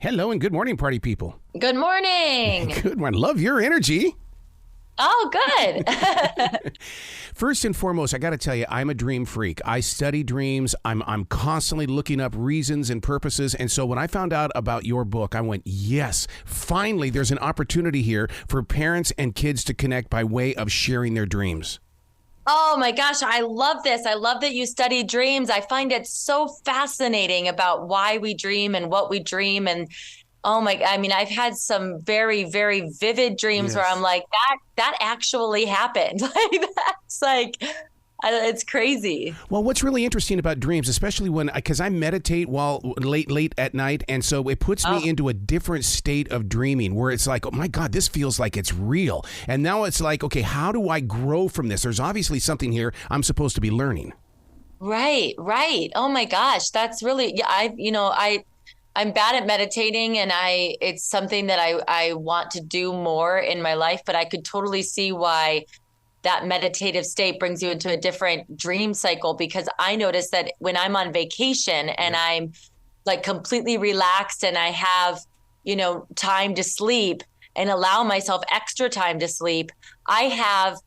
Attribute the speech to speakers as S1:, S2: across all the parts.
S1: Hello and good morning, party people.
S2: Good morning.
S1: Good morning. Love your energy.
S2: Oh, good.
S1: First and foremost, I got to tell you, I'm a dream freak. I study dreams. I'm constantly looking up reasons and purposes. And so when I found out about your book, I went, yes, finally, there's an opportunity here for parents and kids to connect by way of sharing their dreams.
S2: Oh my gosh, I love this. I love that you study dreams. I find it so fascinating about why we dream and what we dream. And I mean, I've had some very, very vivid dreams where I'm like, that actually happened. It's crazy.
S1: Well, what's really interesting about dreams, especially because I meditate while late at night, and so it puts me into a different state of dreaming where it's like, oh my God, this feels like it's real. And now it's like, okay, how do I grow from this? There's obviously something here I'm supposed to be learning.
S2: Right. Oh my gosh, that's really, I'm bad at meditating, and it's something that I want to do more in my life, but I could totally see why that meditative state brings you into a different dream cycle, because I notice that when I'm on vacation and I'm like completely relaxed and I have, time to sleep and allow myself extra time to sleep, I have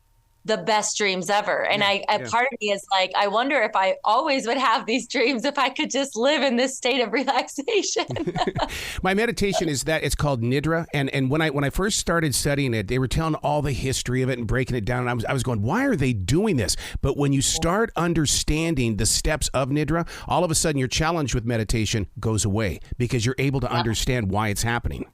S2: the best dreams ever. And part of me is like, I wonder if I always would have these dreams if I could just live in this state of relaxation.
S1: My meditation is that it's called Nidra. And when I first started studying it, they were telling all the history of it and breaking it down. And I was going, why are they doing this? But when you start understanding the steps of Nidra, all of a sudden your challenge with meditation goes away because you're able to understand why it's happening.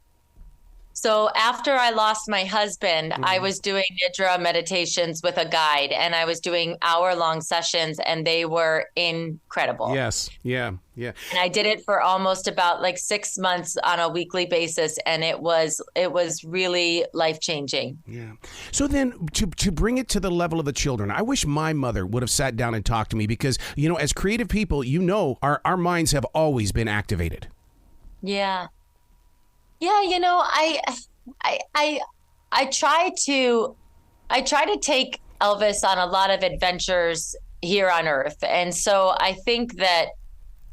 S2: So after I lost my husband, I was doing Nidra meditations with a guide, and I was doing hour-long sessions, and they were incredible.
S1: Yes. Yeah.
S2: And I did it for almost about like 6 months on a weekly basis, and it was really life-changing.
S1: Yeah. So then to bring it to the level of the children, I wish my mother would have sat down and talked to me because, as creative people, our minds have always been activated.
S2: Yeah. Yeah, I try to take Elvis on a lot of adventures here on Earth. And so I think that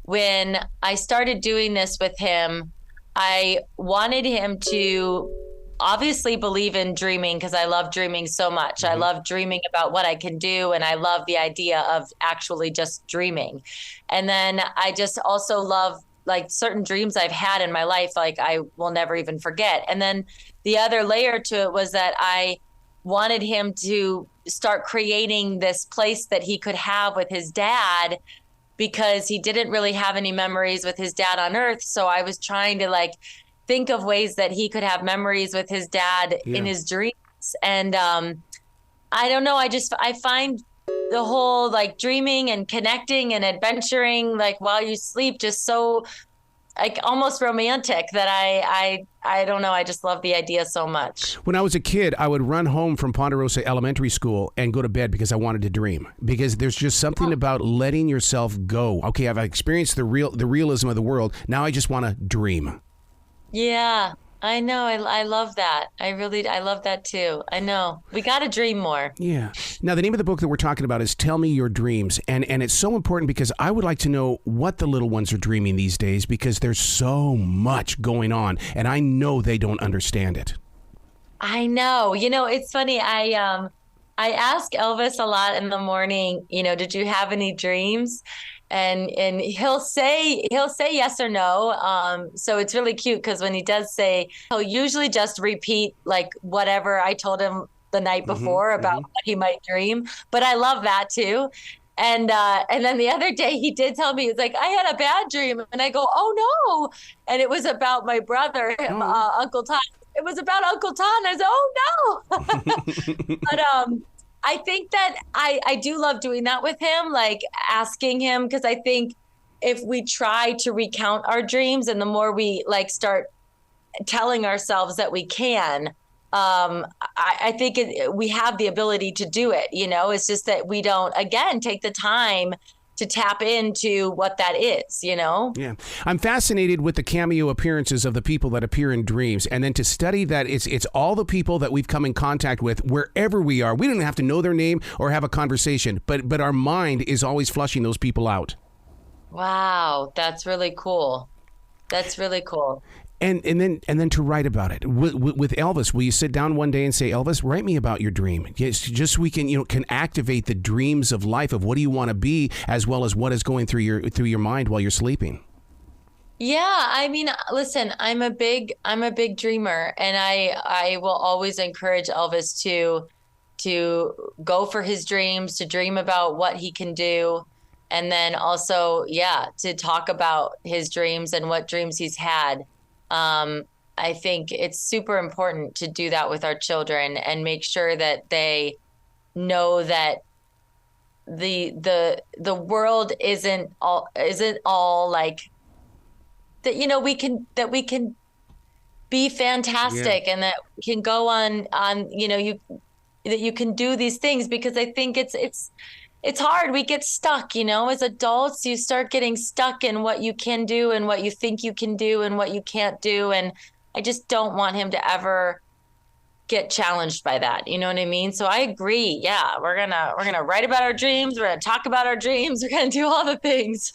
S2: when I started doing this with him, I wanted him to obviously believe in dreaming, because I love dreaming so much. I love dreaming about what I can do, and I love the idea of actually just dreaming. And then I just also love like certain dreams I've had in my life, like I will never even forget. And then the other layer to it was that I wanted him to start creating this place that he could have with his dad, because he didn't really have any memories with his dad on Earth. So I was trying to think of ways that he could have memories with his dad in his dreams. And I don't know, I find the whole dreaming and connecting and adventuring while you sleep just so almost romantic that I don't know, I just love the idea so much.
S1: When I was a kid, I would run home from Ponderosa Elementary School and go to bed because I wanted to dream, because there's just something about letting yourself go. Okay, I've experienced the realism of the world. Now I just want to dream.
S2: Yeah. I know. I love that. I love that too. I know. We got to dream more.
S1: Yeah. Now, the name of the book that we're talking about is Tell Me Your Dreams. And it's so important because I would like to know what the little ones are dreaming these days, because there's so much going on and I know they don't understand it.
S2: I know. It's funny. I ask Elvis a lot in the morning, did you have any dreams? And he'll say yes or no. So it's really cute because when he does say, he'll usually just repeat whatever I told him the night before about what he might dream. But I love that too. And then the other day he did tell me, he's like, I had a bad dream. And I go, oh no. And it was about my brother, Uncle Todd. It was about Uncle Todd. And I said, oh no. But I think that I do love doing that with him, asking him, because I think if we try to recount our dreams and the more we start telling ourselves that we can, I think we have the ability to do it. It's just that we don't, again, take the time to tap into what that is,
S1: Yeah. I'm fascinated with the cameo appearances of the people that appear in dreams. And then to study that it's all the people that we've come in contact with wherever we are. We don't have to know their name or have a conversation, but our mind is always flushing those people out.
S2: Wow. That's really cool. That's really cool.
S1: And then to write about it with Elvis. Will you sit down one day and say, Elvis, write me about your dream? Yes, just so we can activate the dreams of life of what do you want to be, as well as what is going through your mind while you're sleeping.
S2: Yeah, I mean, listen, I'm a big dreamer, and I will always encourage Elvis to go for his dreams, to dream about what he can do, and then also, yeah, to talk about his dreams and what dreams he's had. I think it's super important to do that with our children and make sure that they know that the world isn't all like that. We can be fantastic, and that we can go on that you can do these things, because I think it's hard. We get stuck, as adults. You start getting stuck in what you can do and what you think you can do and what you can't do. And I just don't want him to ever get challenged by that. You know what I mean? So I agree. Yeah, we're gonna write about our dreams. We're gonna talk about our dreams. We're gonna do all the things.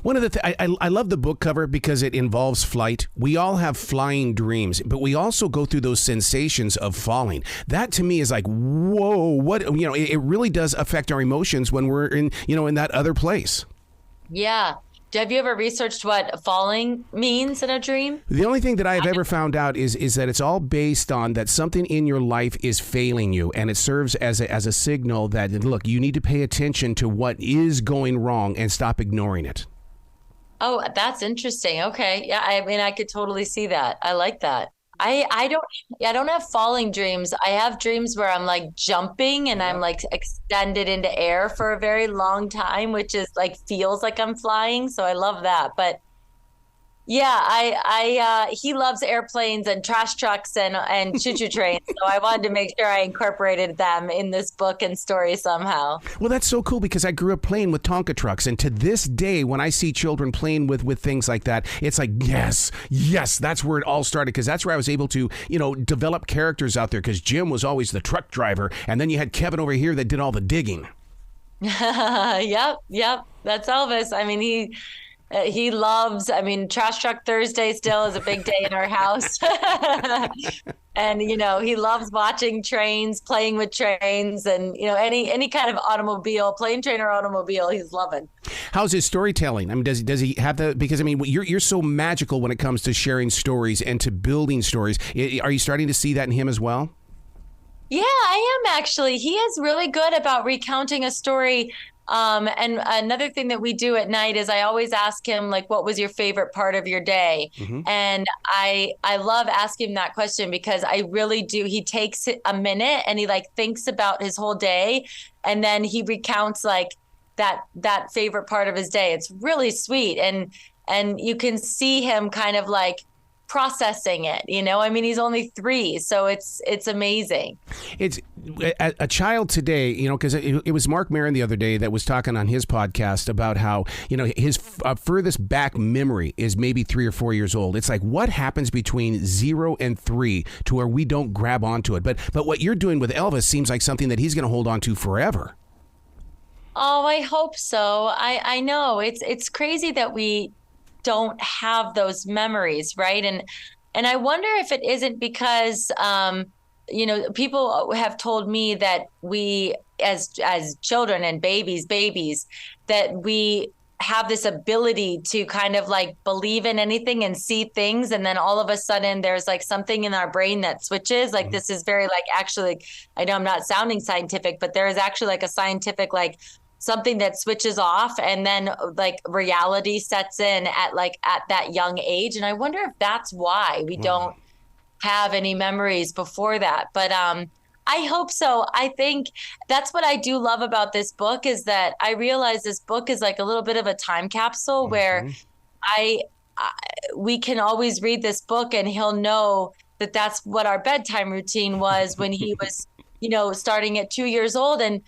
S1: One of the I love the book cover because it involves flight. We all have flying dreams, but we also go through those sensations of falling. That to me is like, whoa! What it really does affect our emotions when we're in that other place.
S2: Yeah. Have you ever researched what falling means in a dream?
S1: The only thing that I've ever found out is that it's all based on that something in your life is failing you, and it serves as a signal that, look, you need to pay attention to what is going wrong and stop ignoring it.
S2: Oh, that's interesting. Okay. Yeah, I mean, I could totally see that. I like that. I don't have falling dreams. I have dreams where I'm like jumping and I'm like extended into air for a very long time, which is like feels like I'm flying. So I love that. But yeah, he loves airplanes and trash trucks and choo-choo trains. So I wanted to make sure I incorporated them in this book and story somehow.
S1: Well, that's so cool because I grew up playing with Tonka trucks. And to this day, when I see children playing with things like that, it's like, yes, that's where it all started. Because that's where I was able to, develop characters out there. Because Jim was always the truck driver. And then you had Kevin over here that did all the digging.
S2: Yep. That's Elvis. I mean, he loves, Trash Truck Thursday still is a big day in our house. And, he loves watching trains, playing with trains, and, any kind of automobile, plane, train, or automobile, he's loving.
S1: How's his storytelling? I mean, does he have the, because, you're so magical when it comes to sharing stories and to building stories. Are you starting to see that in him as well?
S2: Yeah, I am actually. He is really good about recounting a story. And another thing that we do at night is I always ask him, like, what was your favorite part of your day? Mm-hmm. And I love asking him that question because I really do. He takes a minute and he thinks about his whole day. And then he recounts that favorite part of his day. It's really sweet. And you can see him kind of processing it, he's only 3, so it's amazing. It's
S1: a child today, because it was Mark Maron the other day that was talking on his podcast about how, his furthest back memory is maybe 3 or 4 years old. It's like, what happens between 0 and 3 to where we don't grab onto it? But what you're doing with Elvis seems like something that he's going to hold on to forever.
S2: Oh, I hope so. I know it's crazy that we don't have those memories, right? And I wonder if it isn't because people have told me that we as children and babies that we have this ability to kind of believe in anything and see things, and then all of a sudden there's something in our brain that switches. Mm-hmm. This is very actually, I know I'm not sounding scientific, but there is actually a scientific something that switches off, and then reality sets in at that young age. And I wonder if that's why we don't have any memories before that. But I hope so. I think that's what I do love about this book, is that I realize this book is a little bit of a time capsule. Mm-hmm. Where we can always read this book and he'll know that that's what our bedtime routine was when he was, starting at 2 years old. And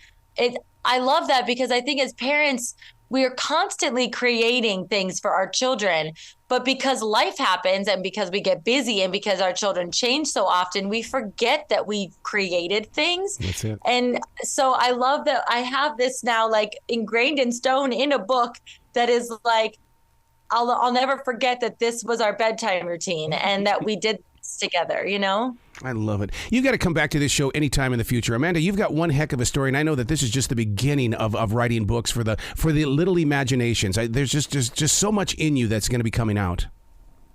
S2: I love that because I think as parents, we are constantly creating things for our children. But because life happens and because we get busy and because our children change so often, we forget that we created things.
S1: That's it.
S2: And so I love that I have this now ingrained in stone in a book that is I'll never forget that this was our bedtime routine and that we did this together, you know?
S1: I love it. You've got to come back to this show anytime in the future. Amanda, you've got one heck of a story, and I know that this is just the beginning of writing books for the little imaginations. There's just so much in you that's going to be coming out.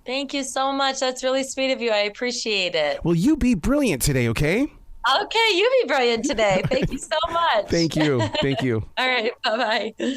S2: Thank you so much. That's really sweet of you. I appreciate it.
S1: Well, you be brilliant today, okay?
S2: Okay, you be brilliant today. Thank you so much.
S1: Thank you. Thank you.
S2: All right, bye-bye.